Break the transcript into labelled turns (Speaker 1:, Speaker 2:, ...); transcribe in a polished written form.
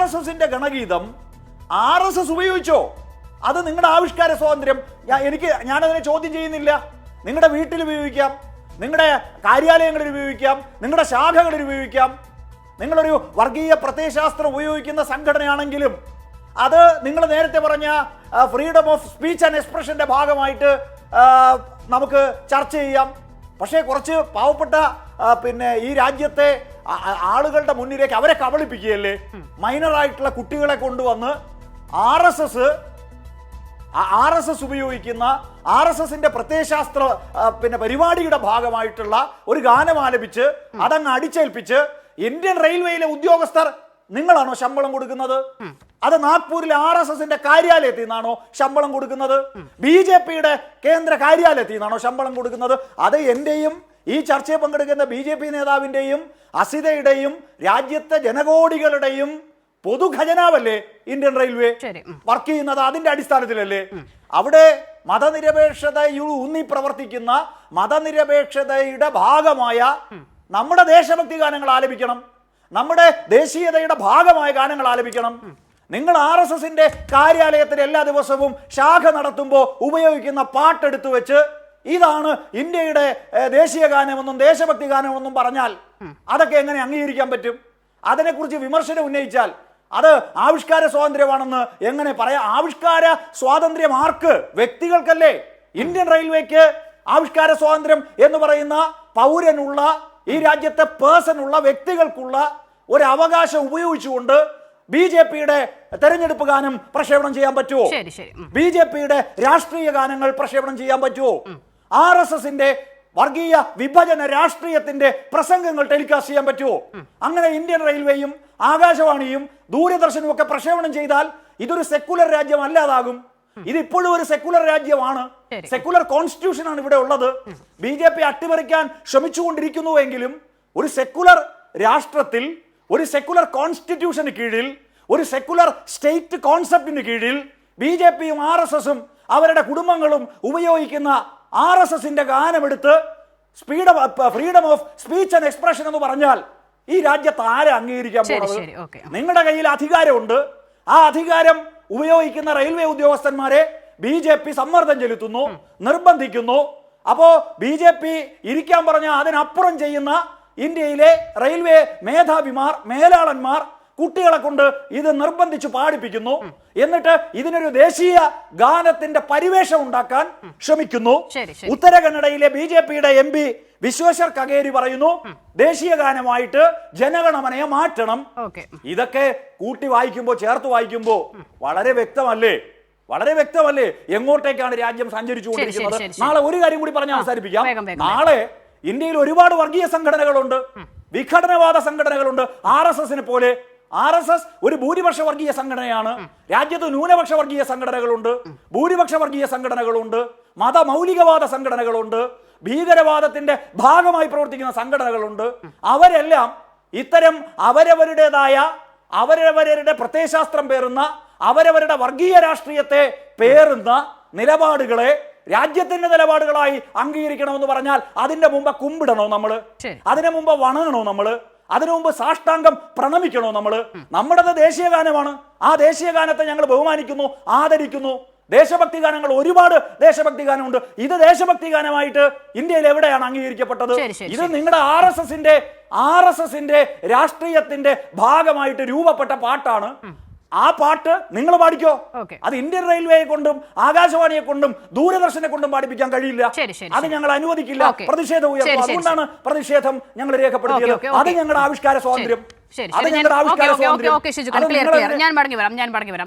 Speaker 1: RSSന്റെ ഗണഗീതം RSS ഉപയോഗിച്ചോ? അത് നിങ്ങളുടെ ആവിഷ്കാര സ്വാതന്ത്ര്യം. ഞാനതിനെ ചോദ്യം ചെയ്യുന്നില്ല. നിങ്ങളുടെ വീട്ടിൽ ഉപയോഗിക്കാം, നിങ്ങളുടെ കാര്യാലയങ്ങളിൽ ഉപയോഗിക്കാം, നിങ്ങളുടെ ശാഖകളിൽ ഉപയോഗിക്കാം. നിങ്ങളൊരു വർഗീയ പ്രത്യയശാസ്ത്രം ഉപയോഗിക്കുന്ന സംഘടനയാണെങ്കിലും അത് നിങ്ങൾ നേരത്തെ പറഞ്ഞ ഫ്രീഡം ഓഫ് സ്പീച്ച് ആൻഡ് എക്സ്പ്രഷന്റെ ഭാഗമായിട്ട് നമുക്ക് ചർച്ച ചെയ്യാം. പക്ഷേ കുറച്ച് പാവപ്പെട്ട ഈ രാജ്യത്തെ ആളുകളുടെ മുന്നിലേക്ക് അവരെ കബളിപ്പിക്കുകയല്ലേ, മൈനറായിട്ടുള്ള കുട്ടികളെ കൊണ്ടുവന്ന് RSS ഉപയോഗിക്കുന്ന RSSന്റെ പ്രത്യയശാസ്ത്ര പരിപാടിയുടെ ഭാഗമായിട്ടുള്ള ഒരു ഗാനം ആലപിച്ച് അതങ്ങ് അടിച്ചേൽപ്പിച്ച് ഇന്ത്യൻ റെയിൽവേയിലെ ഉദ്യോഗസ്ഥർ നിങ്ങളാണോ ശമ്പളം കൊടുക്കുന്നത്? അത് നാഗ്പൂരിലെ RSSന്റെ കാര്യാലയത്തിൽ നിന്നാണോ ശമ്പളം കൊടുക്കുന്നത്? BJPയുടെ കേന്ദ്ര കാര്യാലയത്തിൽ നിന്നാണോ ശമ്പളം കൊടുക്കുന്നത്? അത് എന്റെയും ഈ ചർച്ചയിൽ പങ്കെടുക്കുന്ന BJP നേതാവിന്റെയും അസിതയുടെയും രാജ്യത്തെ ജനകോടികളുടെയും പൊതുഖജനാവല്ലേ ഇന്ത്യൻ റെയിൽവേ വർക്ക് ചെയ്യുന്നത്? അതിന്റെ അടിസ്ഥാനത്തിലല്ലേ? അവിടെ ഊന്നി പ്രവർത്തിക്കുന്ന മതനിരപേക്ഷതയുടെ ഭാഗമായ നമ്മുടെ ദേശഭക്തി ഗാനങ്ങൾ ആലപിക്കണം, നമ്മുടെ ദേശീയതയുടെ ഭാഗമായ ഗാനങ്ങൾ ആലപിക്കണം. നിങ്ങൾ RSSന്റെ കാര്യാലയത്തിൽ എല്ലാ ദിവസവും ശാഖ നടത്തുമ്പോൾ ഉപയോഗിക്കുന്ന പാട്ടെടുത്തു വെച്ച് ഇതാണ് ഇന്ത്യയുടെ ദേശീയ ഗാനമെന്നും ദേശഭക്തി ഗാനമെന്നും പറഞ്ഞാൽ അതൊക്കെ എങ്ങനെ അംഗീകരിക്കാൻ പറ്റും? അതിനെക്കുറിച്ച് വിമർശനം ഉന്നയിച്ചാൽ അത് ആവിഷ്കാര സ്വാതന്ത്ര്യമാണെന്ന് എങ്ങനെ പറയാം? ആവിഷ്കാര സ്വാതന്ത്ര്യം ആർക്ക്? വ്യക്തികൾക്കല്ലേ. ഇന്ത്യൻ റെയിൽവേക്ക് ആവിഷ്കാര സ്വാതന്ത്ര്യം എന്ന് പറയുന്ന പൗരനുള്ള, ഈ രാജ്യത്തെ പേഴ്സണുള്ള വ്യക്തികൾക്കുള്ള ഒരു അവകാശം ഉപയോഗിച്ചുകൊണ്ട് BJPയുടെ തെരഞ്ഞെടുപ്പ് ഗാനം പ്രക്ഷേപണം ചെയ്യാൻ പറ്റുമോ? BJPയുടെ രാഷ്ട്രീയ ഗാനങ്ങൾ പ്രക്ഷേപണം ചെയ്യാൻ പറ്റുമോ? RSSന്റെ വർഗീയ വിഭജന രാഷ്ട്രീയത്തിന്റെ പ്രസംഗങ്ങൾ ടെലികാസ്റ്റ് ചെയ്യാൻ പറ്റുമോ? അങ്ങനെ ഇന്ത്യൻ റെയിൽവേയും ആകാശവാണിയും ദൂരദർശനും ഒക്കെ പ്രക്ഷേപണം ചെയ്താൽ ഇതൊരു സെക്കുലർ രാജ്യം അല്ലാതാകും. ഇതിപ്പോഴും ഒരു സെക്കുലർ രാജ്യമാണ്. സെക്കുലർ കോൺസ്റ്റിറ്റ്യൂഷൻ ആണ് ഇവിടെ ഉള്ളത്. BJP അട്ടിമറിക്കാൻ ശ്രമിച്ചുകൊണ്ടിരിക്കുന്നുവെങ്കിലും ഒരു സെക്കുലർ രാഷ്ട്രത്തിൽ, ഒരു സെക്കുലർ കോൺസ്റ്റിറ്റ്യൂഷന് കീഴിൽ, ഒരു സെക്കുലർ സ്റ്റേറ്റ് കോൺസെപ്റ്റിന് കീഴിൽ BJPയും RSSും അവരുടെ കുടുംബങ്ങളും ഉപയോഗിക്കുന്ന RSSന്റെ ഗാനമെടുത്ത് freedom of speech and expression എന്ന് പറഞ്ഞാൽ ഈ രാജ്യത്ത് ആരെ അംഗീകരിക്കാൻ പോകുന്നത്? നിങ്ങളുടെ കയ്യിൽ അധികാരമുണ്ട്. ആ അധികാരം ഉപയോഗിക്കുന്ന റെയിൽവേ ഉദ്യോഗസ്ഥന്മാരെ BJP സമ്മർദ്ദം ചെലുത്തുന്നു, നിർബന്ധിക്കുന്നു. അപ്പോ BJP ഇരിക്കാൻ പറഞ്ഞാൽ അതിനപ്പുറം ചെയ്യുന്ന ഇന്ത്യയിലെ റെയിൽവേ മേധാവിമാർ, മേലാളന്മാർ കുട്ടികളെ കൊണ്ട് ഇത് നിർബന്ധിച്ച് പാടിപ്പിക്കുന്നു. എന്നിട്ട് ഇതിനൊരു ദേശീയ ഗാനത്തിന്റെ പരിവേഷം ഉണ്ടാക്കാൻ ശ്രമിക്കുന്നു. ഉത്തര കന്നഡയിലെ BJPയുടെ MP വിശ്വേശ്വർ കഗേരി പറയുന്നു ദേശീയ ഗാനമായിട്ട് ജനഗണമനയെ മാറ്റണം. ഇതൊക്കെ കൂട്ടി വായിക്കുമ്പോ, ചേർത്ത് വായിക്കുമ്പോ വളരെ വ്യക്തമല്ലേ, വളരെ വ്യക്തമല്ലേ എങ്ങോട്ടേക്കാണ് രാജ്യം സഞ്ചരിച്ചുകൊണ്ടിരിക്കുന്നത്? നാളെ ഒരു കാര്യം കൂടി പറഞ്ഞ് അവസാനിപ്പിക്കാം. നാളെ ഇന്ത്യയിൽ ഒരുപാട് വർഗീയ സംഘടനകളുണ്ട്, വിഘടനവാദ സംഘടനകളുണ്ട്. RSSനെ പോലെ RSS ഒരു ഭൂരിപക്ഷ വർഗീയ സംഘടനയാണ്. രാജ്യത്ത് ന്യൂനപക്ഷ വർഗീയ സംഘടനകളുണ്ട്, ഭൂരിപക്ഷ വർഗീയ സംഘടനകളുണ്ട്, മതമൗലികവാദ സംഘടനകളുണ്ട്, ഭീകരവാദത്തിന്റെ ഭാഗമായി പ്രവർത്തിക്കുന്ന സംഘടനകളുണ്ട്. അവരെല്ലാം ഇത്തരം അവരവരുടെ പ്രത്യയശാസ്ത്രം പേറുന്ന, അവരവരുടെ വർഗീയ രാഷ്ട്രീയത്തെ പേറുന്ന നിലപാടുകളെ രാജ്യത്തിന്റെ നിലപാടുകളായി അംഗീകരിക്കണമെന്ന് പറഞ്ഞാൽ അതിന്റെ മുമ്പ് കുമ്പിടണോ നമ്മള്? അതിനു മുമ്പ് വണങ്ങണോ നമ്മള്? അതിനു മുമ്പ് സാഷ്ടാംഗം പ്രണമിക്കണോ നമ്മള്? നമ്മുടേത് ദേശീയ ഗാനമാണ്. ആ ദേശീയ ഗാനത്തെ ഞങ്ങൾ ബഹുമാനിക്കുന്നു, ആദരിക്കുന്നു. ദേശഭക്തി ഗാനങ്ങൾ, ഒരുപാട് ദേശഭക്തി ഗാനമുണ്ട്. ഇത് ദേശഭക്തി ഗാനമായിട്ട് ഇന്ത്യയിൽ എവിടെയാണ് അംഗീകരിക്കപ്പെട്ടത്? ഇത് നിങ്ങളുടെ RSSന്റെ രാഷ്ട്രീയത്തിന്റെ ഭാഗമായിട്ട് രൂപപ്പെട്ട പാട്ടാണ്. ആ പാട്ട് നിങ്ങൾ പാടിക്കോ. അത് ഇന്ത്യൻ റെയിൽവേയെ കൊണ്ടും ആകാശവാണിയെ കൊണ്ടും ദൂരദർശനെ കൊണ്ടും പാടിപ്പിക്കാൻ കഴിയില്ല. അത് ഞങ്ങൾ അനുവദിക്കില്ല. പ്രതിഷേധം ഉയർത്തും. അതുകൊണ്ടാണ് പ്രതിഷേധം ഞങ്ങൾ രേഖപ്പെടുത്തിയത്. അത് ഞങ്ങളുടെ ആവിഷ്കാര സ്വാതന്ത്ര്യം.
Speaker 2: ഞാൻ മടങ്ങി വരാം.